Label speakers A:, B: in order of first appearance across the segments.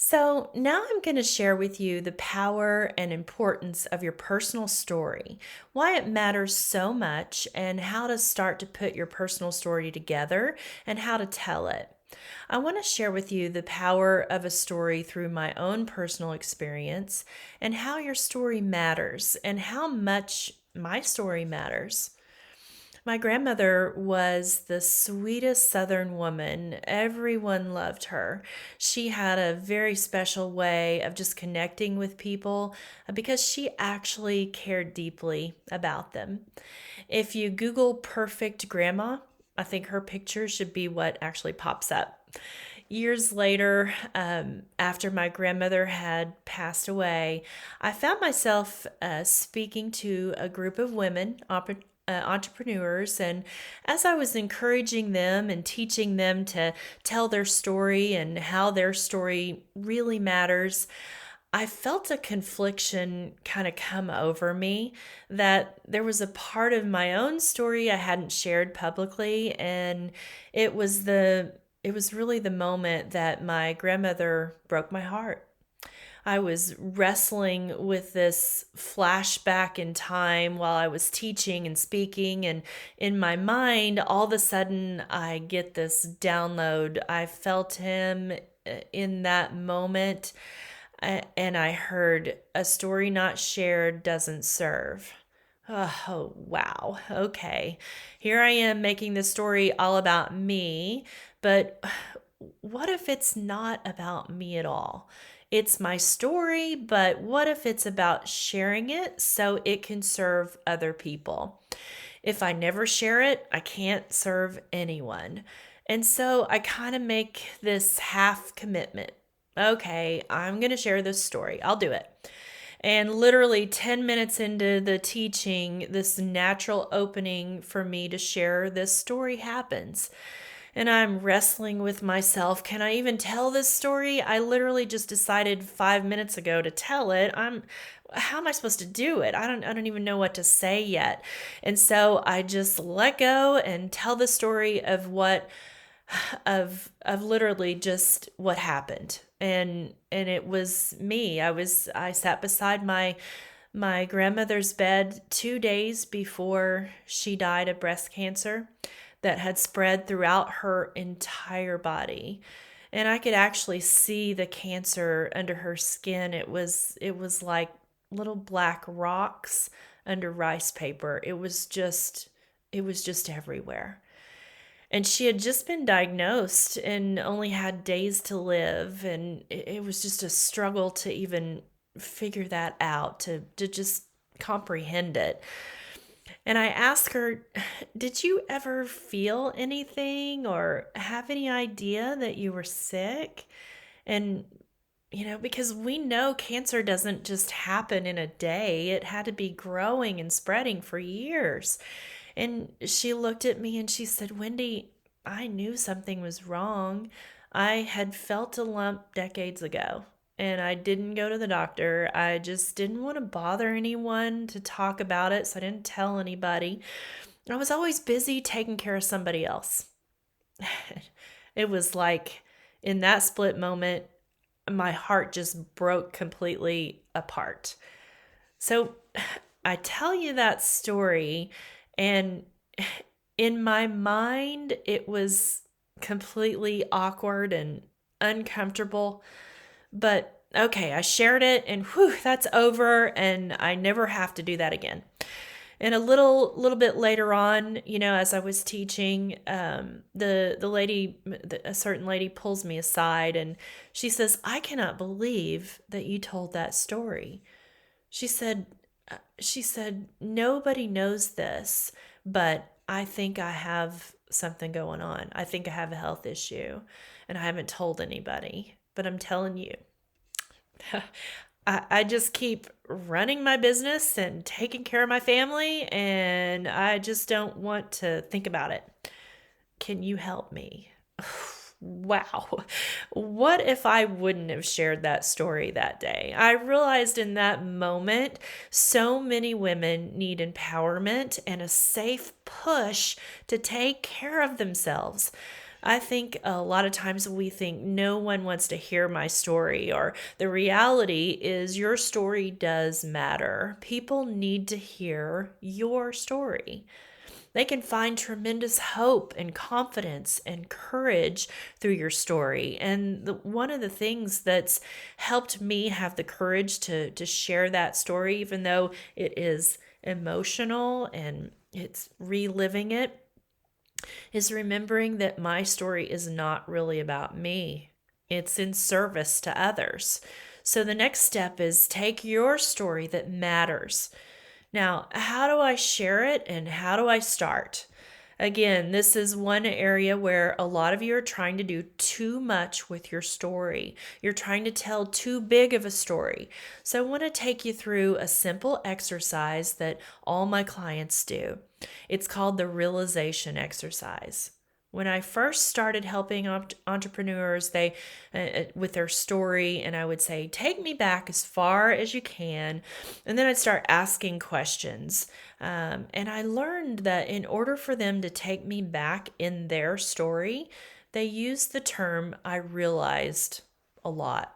A: So, now I'm going to share with you the power and importance of your personal story, why it matters so much, and how to start to put your personal story together and how to tell it. I want to share with you the power of a story through my own personal experience and how your story matters and how much my story matters. My grandmother was the sweetest Southern woman. Everyone loved her. She had a very special way of just connecting with people because she actually cared deeply about them. If you Google perfect grandma, I think her picture should be what actually pops up. Years later, after my grandmother had passed away, I found myself speaking to a group of women, entrepreneurs, and as I was encouraging them and teaching them to tell their story and how their story really matters, I felt a confliction kind of come over me that there was a part of my own story I hadn't shared publicly, and it was really the moment that my grandmother broke my heart. I was wrestling with this flashback in time while I was teaching and speaking. And in my mind, all of a sudden, I get this download. I felt him in that moment, and I heard a story not shared doesn't serve. Oh, wow. Okay. Here I am making this story all about me, but what if it's not about me at all? It's my story, but what if it's about sharing it so it can serve other people? If I never share it, I can't serve anyone. And so I kind of make this half commitment. Okay, I'm going to share this story. I'll do it. And literally 10 minutes into the teaching, this natural opening for me to share this story happens. And I'm wrestling with myself. Can I even tell this story? I literally just decided 5 minutes ago to tell it. How am I supposed to do it? I don't even know what to say yet. And so I just let go and tell the story of of literally just what happened. And it was me. I sat beside my grandmother's bed 2 days before she died of breast cancer that had spread throughout her entire body. And I could actually see the cancer under her skin. It was like little black rocks under rice paper. It was just everywhere. And she had just been diagnosed and only had days to live, and it was just a struggle to even figure that out, to just comprehend it. And I asked her, did you ever feel anything or have any idea that you were sick? And, because we know cancer doesn't just happen in a day, it had to be growing and spreading for years. And she looked at me and she said, Wendy, I knew something was wrong. I had felt a lump decades ago and I didn't go to the doctor. I just didn't want to bother anyone to talk about it, so I didn't tell anybody. I was always busy taking care of somebody else. It was like in that split moment, my heart just broke completely apart. So I tell you that story, and in my mind, it was completely awkward and uncomfortable. But okay, I shared it, and whew, that's over, and I never have to do that again. And a little bit later on, as I was teaching, the lady, a certain lady, pulls me aside, and she says, "I cannot believe that you told that story." She said, nobody knows this, but I think I have something going on. I think I have a health issue, and I haven't told anybody, but I'm telling you. I just keep running my business and taking care of my family, and I just don't want to think about it. Can you help me? Wow. What if I wouldn't have shared that story that day? I realized in that moment so many women need empowerment and a safe push to take care of themselves. I think a lot of times we think no one wants to hear my story, or the reality is your story does matter. People need to hear your story. They can find tremendous hope and confidence and courage through your story. And one of the things that's helped me have the courage to share that story, even though it is emotional and it's reliving it, is remembering that my story is not really about me. It's in service to others. So the next step is take your story that matters. Now, how do I share it and how do I start? Again, this is one area where a lot of you are trying to do too much with your story. You're trying to tell too big of a story. So I want to take you through a simple exercise that all my clients do. It's called the realization exercise. When I first started helping entrepreneurs, they with their story, and I would say, "Take me back as far as you can," and then I'd start asking questions. And I learned that in order for them to take me back in their story, they used the term "I realized" a lot.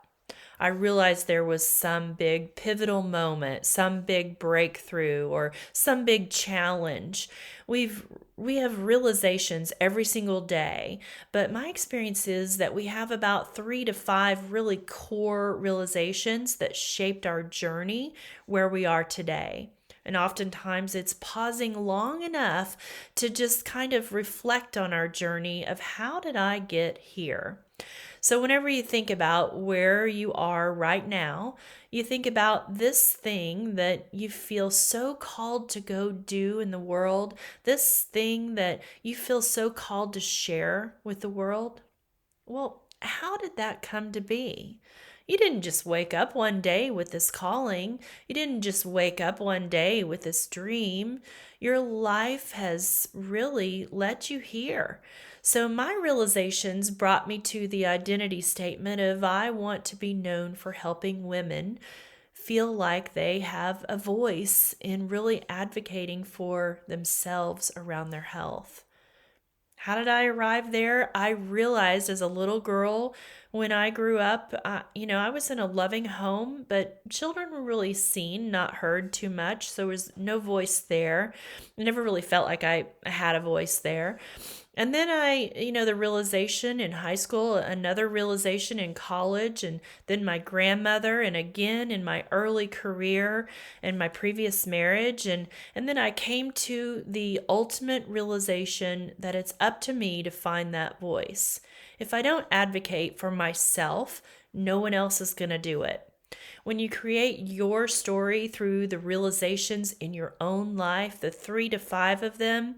A: I realized there was some big pivotal moment, some big breakthrough, or some big challenge. We have realizations every single day, but my experience is that we have about 3 to 5 really core realizations that shaped our journey where we are today. And oftentimes it's pausing long enough to just kind of reflect on our journey of how did I get here? So, whenever you think about where you are right now, you think about this thing that you feel so called to go do in the world, this thing that you feel so called to share with the world. Well, how did that come to be? You didn't just wake up one day with this calling. You didn't just wake up one day with this dream. Your life has really led you here. So, my realizations brought me to the identity statement of I want to be known for helping women feel like they have a voice in really advocating for themselves around their health. How did I arrive there? I realized as a little girl when I grew up, I was in a loving home, but children were really seen, not heard too much. So there was no voice there. I never really felt like I had a voice there. And then the realization in high school, another realization in college, and then my grandmother, and again in my early career and my previous marriage. And then I came to the ultimate realization that it's up to me to find that voice. If I don't advocate for myself, no one else is going to do it. When you create your story through the realizations in your own life, the 3 to 5 of them,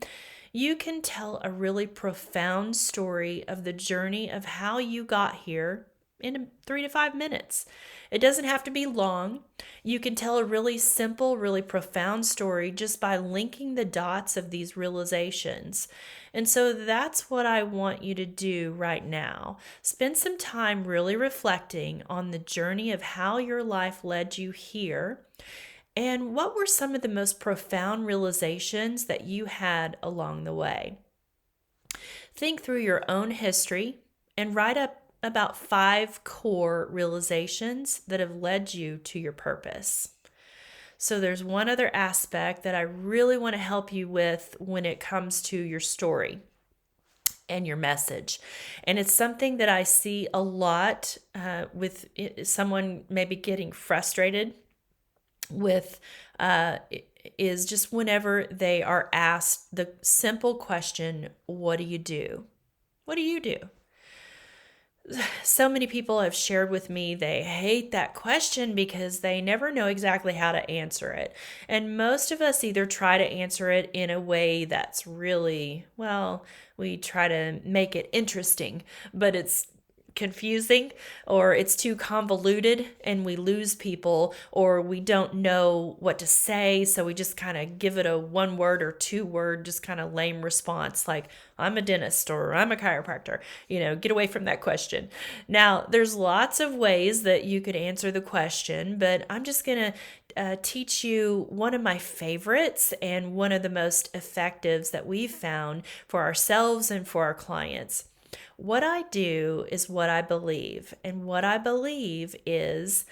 A: you can tell a really profound story of the journey of how you got here in 3 to 5 minutes. It doesn't have to be long. You can tell a really simple, really profound story just by linking the dots of these realizations. And so that's what I want you to do right now. Spend some time really reflecting on the journey of how your life led you here. And what were some of the most profound realizations that you had along the way? Think through your own history and write up about 5 core realizations that have led you to your purpose. So, there's one other aspect that I really want to help you with when it comes to your story and your message. And it's something that I see a lot with someone maybe getting frustrated with is just whenever they are asked the simple question, what do you do? What do you do? So many people have shared with me they hate that question because they never know exactly how to answer it. And most of us either try to answer it in a way that's really, well, we try to make it interesting, but it's confusing, or it's too convoluted and we lose people, or we don't know what to say, so we just kind of give it a 1 word or 2 word just kind of lame response like I'm a dentist or I'm a chiropractor. Get away from that question. Now there's lots of ways that you could answer the question, but I'm just gonna teach you one of my favorites and one of the most effectives that we've found for ourselves and for our clients. What I do is what I believe, and what I believe is,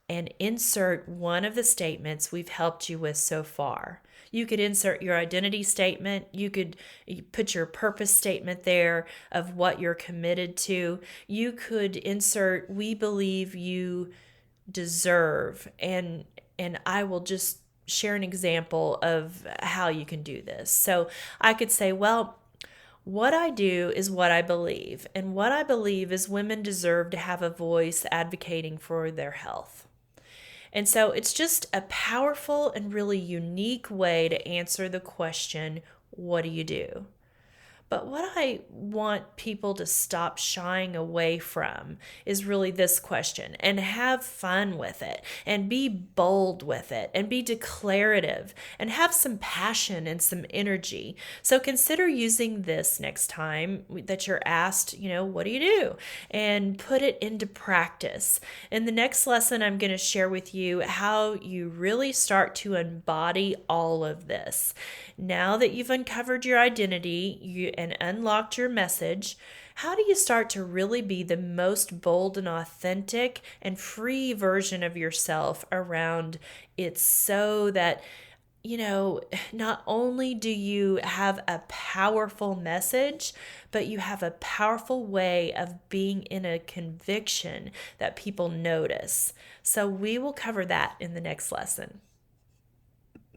A: and insert one of the statements we've helped you with so far. You could insert your identity statement. You could put your purpose statement there of what you're committed to. You could insert, we believe you deserve. And I will just share an example of how you can do this. So I could say, well, what I do is what I believe. And what I believe is women deserve to have a voice advocating for their health. And so it's just a powerful and really unique way to answer the question, what do you do? But what I want people to stop shying away from is really this question, and have fun with it and be bold with it and be declarative and have some passion and some energy. So consider using this next time that you're asked, what do you do? And put it into practice. In the next lesson, I'm going to share with you how you really start to embody all of this. Now that you've uncovered your identity and unlocked your message, how do you start to really be the most bold and authentic and free version of yourself around it, so that not only do you have a powerful message, but you have a powerful way of being in a conviction that people notice. So we will cover that in the next lesson.